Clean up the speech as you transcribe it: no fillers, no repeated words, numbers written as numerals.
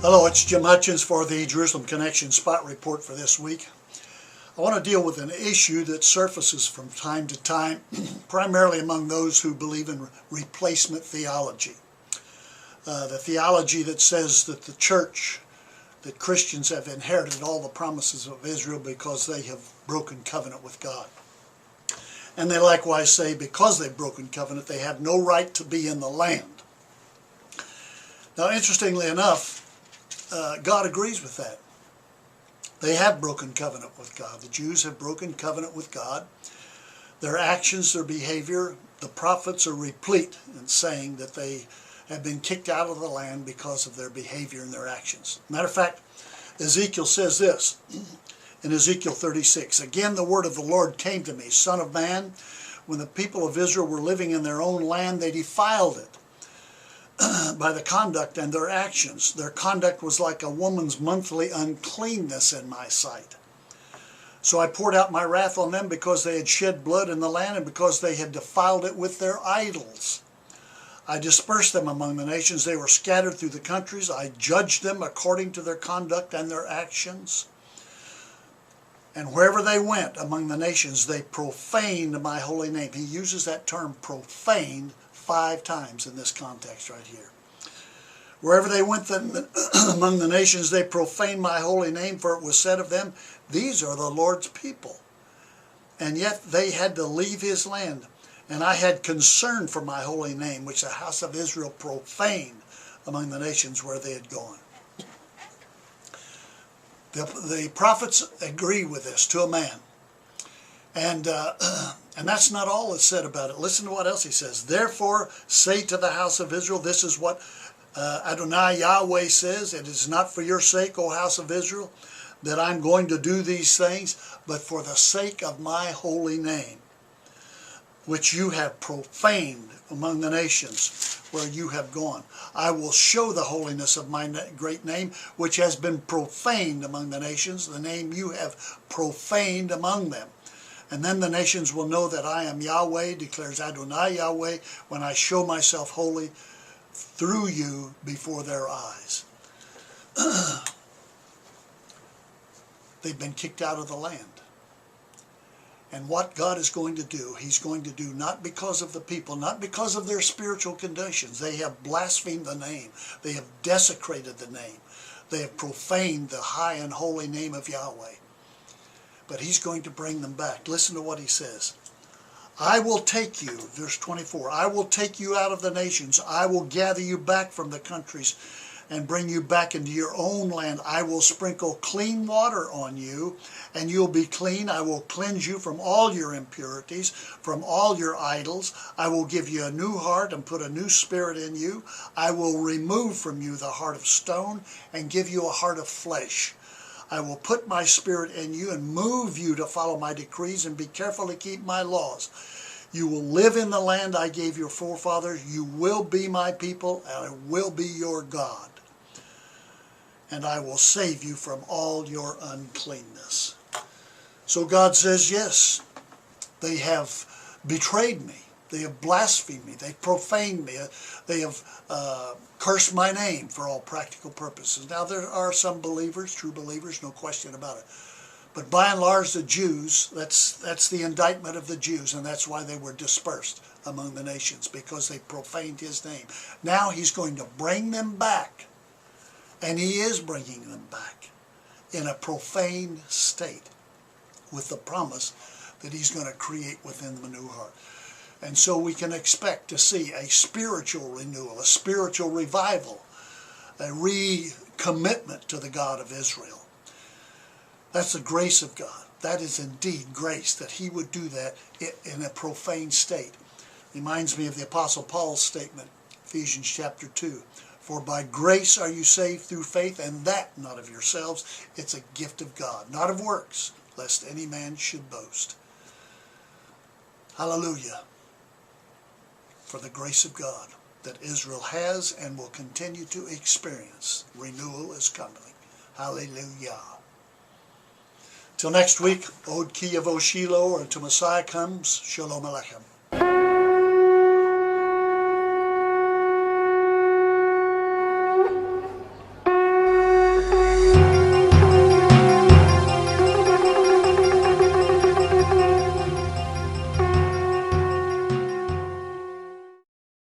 Hello, it's Jim Hutchins for the Jerusalem Connection Spot Report for this week. I want to deal with an issue that surfaces from time to time, primarily among those who believe in replacement theology. The theology that says that the church, that Christians have inherited all the promises of Israel because they have broken covenant with God. And they likewise say because they've broken covenant, they have no right to be in the land. Now, interestingly enough, God agrees with that. They have broken covenant with God. The Jews have broken covenant with God. Their actions, their behavior, the prophets are replete in saying that they have been kicked out of the land because of their behavior and their actions. Matter of fact, Ezekiel says this in Ezekiel 36, "Again the word of the Lord came to me, Son of man, when the people of Israel were living in their own land, they defiled it by the conduct and their actions. Their conduct was like a woman's monthly uncleanness in my sight. So I poured out my wrath on them because they had shed blood in the land and because they had defiled it with their idols. I dispersed them among the nations. They were scattered through the countries. I judged them according to their conduct and their actions. And wherever they went among the nations, they profaned my holy name." He uses that term profaned 5 times in this context right here. "Wherever they went among the nations, they profaned my holy name, for it was said of them, these are the Lord's people. And yet they had to leave his land. And I had concern for my holy name, which the house of Israel profaned among the nations where they had gone." The prophets agree with this to a man. And that's not all that's said about it. Listen to what else he says. "Therefore say to the house of Israel," this is what Adonai Yahweh says, "it is not for your sake, O house of Israel, that I'm going to do these things, but for the sake of my holy name, which you have profaned among the nations where you have gone. I will show the holiness of my great name, which has been profaned among the nations, the name you have profaned among them. And then the nations will know that I am Yahweh, declares Adonai Yahweh, when I show myself holy through you before their eyes." They've been kicked out of the land. And what God is going to do, he's going to do not because of the people, not because of their spiritual conditions. They have blasphemed the name. They have desecrated the name. They have profaned the high and holy name of Yahweh. But he's going to bring them back. Listen to what he says. "I will take you," verse 24, "I will take you out of the nations. I will gather you back from the countries and bring you back into your own land. I will sprinkle clean water on you, and you'll be clean. I will cleanse you from all your impurities, from all your idols. I will give you a new heart and put a new spirit in you. I will remove from you the heart of stone and give you a heart of flesh. I will put my spirit in you and move you to follow my decrees and be careful to keep my laws. You will live in the land I gave your forefathers. You will be my people, and I will be your God. And I will save you from all your uncleanness." So God says, yes, they have betrayed me. They have blasphemed me. They profaned me. They have cursed my name for all practical purposes. Now, there are some believers, true believers, no question about it. But by and large, the Jews, that's the indictment of the Jews, and that's why they were dispersed among the nations, because they profaned his name. Now he's going to bring them back, and he is bringing them back in a profane state with the promise that he's going to create within them a new heart. And so we can expect to see a spiritual renewal, a spiritual revival, a recommitment to the God of Israel. That's the grace of God. That is indeed grace, that he would do that in a profane state. Reminds me of the Apostle Paul's statement, Ephesians chapter 2. "For by grace are you saved through faith, and that not of yourselves. It's a gift of God, not of works, lest any man should boast." Hallelujah for the grace of God that Israel has and will continue to experience. Renewal is coming. Hallelujah. Till next week, Od Ki Yavo Shiloh, or until Messiah comes, Shalom Aleichem.